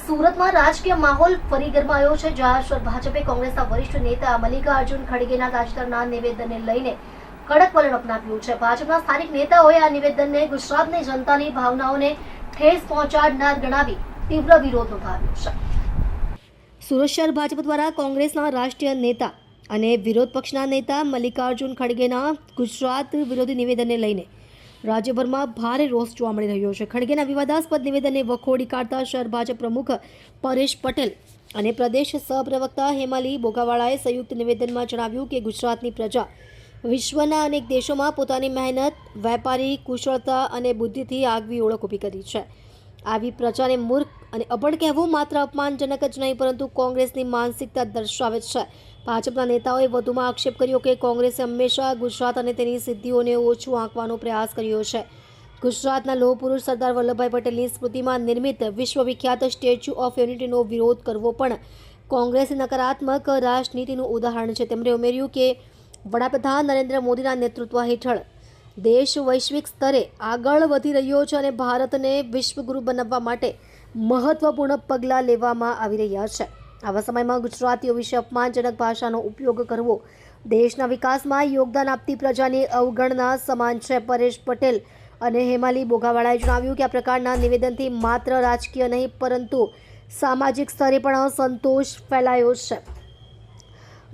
સુરતમાં રાજકીય માહોલ ફરી ગરમાયો છે, જ્યાં ભાજપે કોંગ્રેસના વરિષ્ઠ નેતા મલ્લિકાર્જુન ખડગેના તાજેતરના નિવેદનને લઈને કડક વલણ અપનાવ્યું છે. ભાજપના સ્થાનિક નેતાઓએ આ નિવેદનને ગુજરાતની જનતાની ભાવનાઓને ઠેસ પહોંચાડનાર ગણાવી તીવ્ર વિરોધ નોંધાવ્યો છે. સુરત શહેર ભાજપ દ્વારા કોંગ્રેસના રાષ્ટ્રીય નેતા અને વિરોધ પક્ષના નેતા મલ્લિકાર્જુન ખડગેના ગુજરાત વિરોધી નિવેદનને લઈને રાજ્યભરમાં ભારે રોષ જોવા મળી રહ્યો છે. ખડગેના વિવાદાસ્પદ નિવેદનને વખોડી કાઢતા શહેર ભાજપ પ્રમુખ પરેશ પટેલ અને પ્રદેશ સહપ્રવક્તા હેમાલી બોગાવાળાએ સંયુક્ત નિવેદનમાં જણાવ્યું કે ગુજરાતની પ્રજા વિશ્વના અનેક દેશોમાં પોતાની મહેનત, વેપારી કુશળતા અને બુદ્ધિથી આગવી ઓળખ ઊભી કરી છે. આવી પ્રજાને મૂર્ખ અને અભણ કહેવું માત્ર અપમાનજનક જ નહીં, પરંતુ કોંગ્રેસની માનસિકતા દર્શાવે છે. ભાજપના નેતાઓએ વધુમાં આક્ષેપ કર્યો કે કોંગ્રેસે હંમેશા ગુજરાત અને તેની સિદ્ધિઓને ઓછું આંકવાનો પ્રયાસ કર્યો છે. ગુજરાતના લોહ પુરુષ સરદાર વલ્લભભાઈ પટેલની સ્મૃતિમાં નિર્મિત વિશ્વવિખ્યાત સ્ટેચ્યુ ઓફ યુનિટીનો વિરોધ કરવો પણ કોંગ્રેસની નકારાત્મક રાજનીતિનું ઉદાહરણ છે. તેમણે ઉમેર્યું કે વડાપ્રધાન નરેન્દ્ર મોદીના નેતૃત્વ હેઠળ દેશ વૈશ્વિક સ્તરે આગળ વધી રહ્યો છે અને ભારતને વિશ્વગુરુ બનાવવા માટે મહત્વપૂર્ણ પગલાં લેવામાં આવી રહ્યા છે. આવા સમયમાં ગુજરાતીઓ વિશે અપમાનજનક ભાષાનો ઉપયોગ કરવો દેશના વિકાસમાં યોગદાન આપતી પ્રજાની અવગણના સમાન છે. પરેશ પટેલ અને હેમાલી બોગાવાળાએ જણાવ્યું કે આ પ્રકારના નિવેદનથી માત્ર રાજકીય નહીં, પરંતુ સામાજિક સ્તરે પણ અસંતોષ ફેલાયો છે.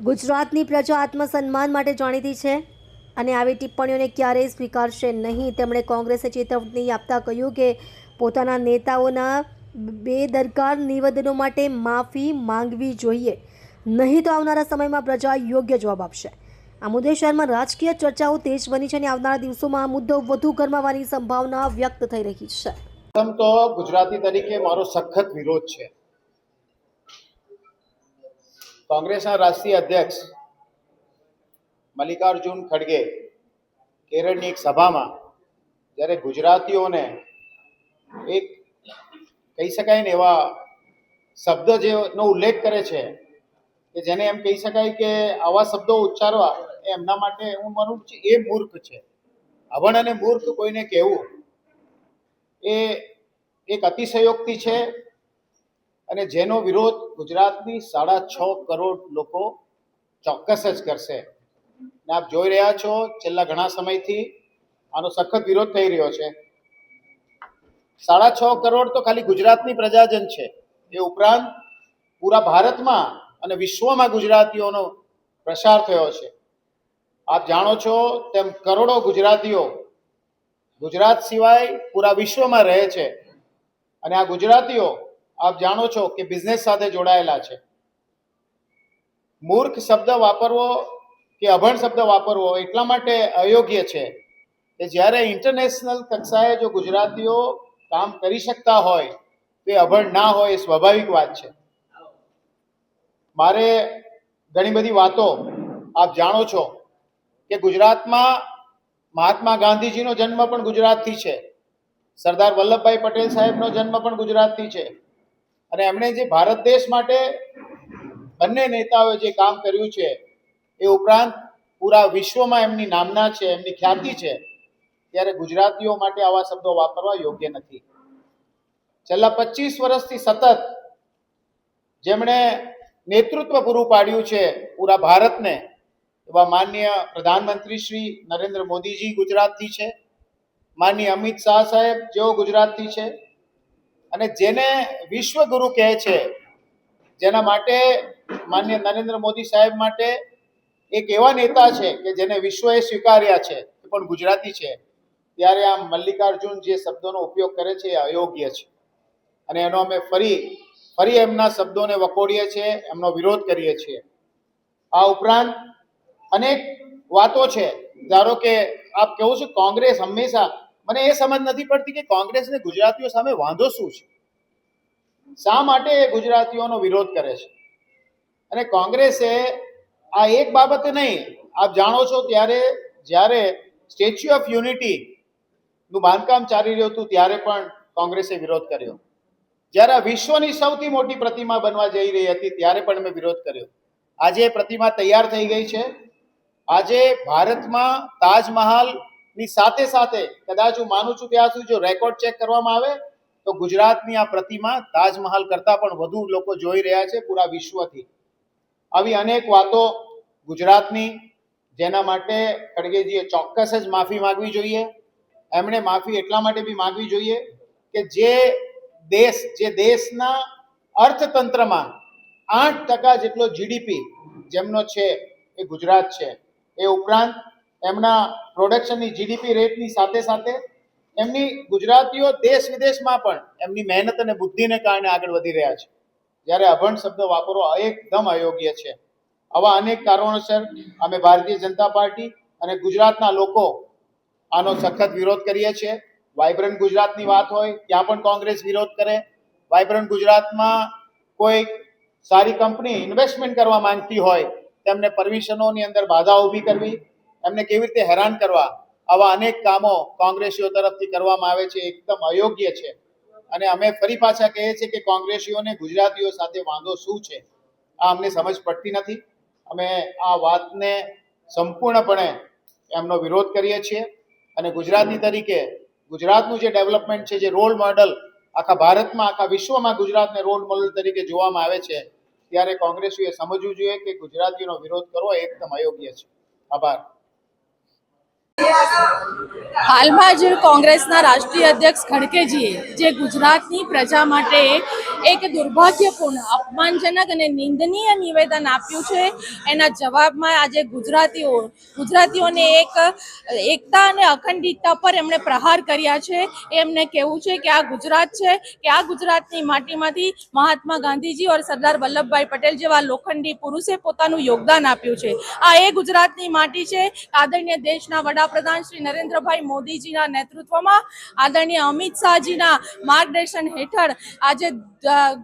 ગુજરાતની પ્રજા આત્મસન્માન માટે જાણીતી છે અને આવી ટિપ્પણીઓને ક્યારેય સ્વીકારશે નહીં. તેમણે કોંગ્રેસે ચેતવણી આપતા કહ્યું કે પોતાના નેતાઓના બેદરકાર નિવેદનો માટે માફી માંગવી જોઈએ, નહીં તો આવનારા સમયમાં પ્રજા યોગ્ય જવાબ આપશે. આ મુદ્દે શહેરમાં રાજકીય ચર્ચાઓ તેજ બની છે અને આવનારા દિવસોમાં આ મુદ્દો વધુ ગરમાવાની સંભાવના વ્યક્ત થઈ રહી છે. પ્રથમ તો ગુજરાતી તરીકે મારો સખત વિરોધ છે. કોંગ્રેસના રાષ્ટ્રીય અધ્યક્ષ મલ્લિકાર્જુન ખડગે કેરળની એક સભામાં જ્યારે ગુજરાતીઓને એક કહી શકાય ને એવા શબ્દ જેનો ઉલ્લેખ કરે છે કે જેને એમ કહી શકાય કે આવા શબ્દો ઉચ્ચારવા એ એમના માટે હું માનું છું એ મૂર્ખ છે. અભણ અને મૂર્ખ કોઈને કહેવું એ એક અતિશયોક્તિ છે અને જેનો વિરોધ ગુજરાતની 6.5 કરોડ લોકો ચોક્કસ જ કરશે. ને આપ જોઈ રહ્યા છો છેલ્લા ઘણા સમયથી આનો સખત વિરોધ થઈ રહ્યો છે. 6.5 કરોડ તો ખાલી ગુજરાતની પ્રજાજન છે. એ ઉપરાંત પૂરા ભારતમાં અને વિશ્વમાં ગુજરાતીઓનો પ્રસાર થયો છે. આપ જાણો છો તેમ કરોડો ગુજરાતીઓ ગુજરાત સિવાય પૂરા વિશ્વમાં રહે છે અને આ ગુજરાતીઓ આપ જાણો છો કે બિઝનેસ સાથે જોડાયેલા છે. મૂર્ખ શબ્દ વાપરવો કે અભણ શબ્દ વાપરવો એટલા માટે અયોગ્ય છે કે જ્યારે ઇન્ટરનેશનલ કક્ષાએ જો ગુજરાતીઓ કામ કરી શકતા હોય તે અભણ ના હોય એ સ્વાભાવિક વાત છે. મારે ઘણી બધી વાતો આપ જાણો છો કે ગુજરાતમાં મહાત્મા ગાંધીજીનો જન્મ પણ ગુજરાતથી છે, સરદાર વલ્લભભાઈ પટેલ સાહેબનો જન્મ પણ ગુજરાતથી છે અને એમણે જે ભારત દેશ માટે બંને નેતાઓએ જે કામ કર્યું છે એ ઉપરાંત પૂરા વિશ્વમાં એમની નામના છે, એમની ખ્યાતિ છે, ત્યારે ગુજરાતીઓ માટે આવા શબ્દો વાપરવા યોગ્ય નથી. છેલ્લા 25 વર્ષથી સતત જેમણે નેતૃત્વ પૂરું પાડ્યું છે પૂરા ભારતને એવા માનનીય પ્રધાનમંત્રી શ્રી નરેન્દ્ર મોદીજી ગુજરાતથી છે, માનનીય અમિત શાહ સાહેબ જેઓ ગુજરાતથી છે અને જેને વિશ્વગુરુ કહે છે, જેના માટે માનનીય નરેન્દ્ર મોદી સાહેબ માટે એક એવા નેતા છે કે જેને વિશ્વએ સ્વીકાર્યા છે એ પણ ગુજરાતી છે. ત્યારે આમ મલ્લિકાર્જુન જે શબ્દોનો ઉપયોગ કરે છે એ અયોગ્ય છે અને એનો અમે ફરી એમના શબ્દોને વખોડીએ છીએ, એમનો વિરોધ કરીએ છીએ. આ ઉપરાંત અનેક વાતો છે. ધારો કે આપ કહો છો કોંગ્રેસ હંમેશા, મને એ સમજ નથી પડતી કે કોંગ્રેસને ગુજરાતીઓ સામે વાંધો શું છે, શા માટે એ ગુજરાતીઓનો વિરોધ કરે છે. અને કોંગ્રેસે આ એક બાબતે નહીં, આપ જાણો છો ત્યારે જ્યારે સ્ટેચ્યુ ઓફ યુનિટી નું બાંધકામ ચાલી રહ્યું હતું ત્યારે પણ કોંગ્રેસે વિરોધ કર્યો. જ્યારે વિશ્વની સૌથી મોટી પ્રતિમા બનવા જઈ રહી હતી ત્યારે પણ અમે વિરોધ કર્યો. આજે પ્રતિમા તૈયાર થઈ ગઈ છે. આજે ભારતમાં તાજમહાલની સાથે સાથે કદાચ હું માનું છું ત્યાં સુધી જો રેકોર્ડ ચેક કરવામાં આવે તો ગુજરાતની આ પ્રતિમા તાજમહાલ કરતાં પણ વધુ લોકો જોઈ રહ્યા છે પૂરા વિશ્વથી. આવી અનેક વાતો ગુજરાતની, જેના માટે ખડગેજીએ ચોક્કસ જ માફી માંગવી જોઈએ. એમણે માફી એટલા માટે બી માંગવી જોઈએ કે જે દેશના અર્થતંત્રમાં 8% જેટલો જીડીપી જેમનો છે એ ગુજરાત છે. એ ઉપરાંત એમના પ્રોડક્શનની જીડીપી રેટની સાથે સાથે એમની ગુજરાતીઓ દેશ વિદેશમાં પણ એમની મહેનત અને બુદ્ધિને કારણે આગળ વધી રહ્યા છે. જ્યારે અભણ શબ્દ વાપરવો એકદમ અયોગ્ય છે. આવા અનેક કારણોસર અમે ભારતીય જનતા પાર્ટી અને ગુજરાતના લોકો આનો સખત વિરોધ કરીએ છીએ. વાઇબ્રન્ટ ગુજરાતની વાત હોય ત્યાં પણ કોંગ્રેસ વિરોધ કરે. વાઇબ્રન્ટ ગુજરાતમાં કોઈ સારી કંપની ઇન્વેસ્ટમેન્ટ કરવા માંગતી હોય તેમને પરમિશનોની અંદર બાધા ઊભી કરવી, એમને કેવી રીતે હેરાન કરવા, આવા અનેક કામો કોંગ્રેસીઓ તરફથી કરવામાં આવે છે, એકદમ અયોગ્ય છે. અને અમે ફરી પાછા કહીએ છીએ કે કોંગ્રેસીઓને ગુજરાતીઓ સાથે વાંધો શું છે, આ અમને સમજ પડતી નથી. અમે આ વાતને સંપૂર્ણપણે એમનો વિરોધ કરીએ છીએ અને ગુજરાતી તરીકે ગુજરાતનું જે ડેવલપમેન્ટ છે, જે રોલ મોડલ આખા ભારતમાં, આખા વિશ્વમાં ગુજરાતને રોલ મોડલ તરીકે જોવામાં આવે છે, ત્યારે કોંગ્રેસીઓએ સમજવું જોઈએ કે ગુજરાતીઓનો વિરોધ કરવો એકદમ અયોગ્ય છે. આભાર. હાલમાં જ કોંગ્રેસના રાષ્ટ્રીય અધ્યક્ષ ખડગેજીએ જે ગુજરાતની પ્રજા માટે એક દુર્ભાગ્યપૂર્ણ, અપમાનજનક અને નિંદનીય નિવેદન આપ્યું છે, એના જવાબમાં આજે ગુજરાતીઓને એક એકતા અને અખંડિતતા પર એમણે પ્રહાર કર્યા છે. એમને કહેવું છે કે આ ગુજરાત છે, કે આ ગુજરાતની માટીમાંથી મહાત્મા ગાંધીજી और સરદાર વલ્લભભાઈ પટેલ જેવા લોખંડી પુરુષે પોતાનું યોગદાન આપ્યું છે. આ એ ગુજરાતની માટી છે. આદરણીય દેશના વડાપ્રધાન શ્રી નરેન્દ્રભાઈ મોદીજીના નેતૃત્વમાં, આદરણીય અમિત શાહજીના માર્ગદર્શન હેઠળ આજે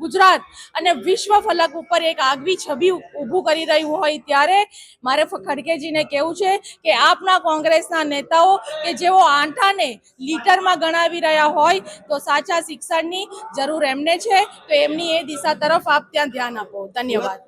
ગુજરાત અને વિશ્વ ફલક ઉપર એક આગવી છબી ઊભું કરી રહ્યું હોય ત્યારે મારે ખડગેજીને કહેવું છે કે આપના કોંગ્રેસના નેતાઓ કે જેઓ આંટાને લીટરમાં ગણાવી રહ્યા હોય તો સાચા શિક્ષણની જરૂર એમને છે, તો એમની એ દિશા તરફ આપ ત્યાં ધ્યાન આપો. ધન્યવાદ.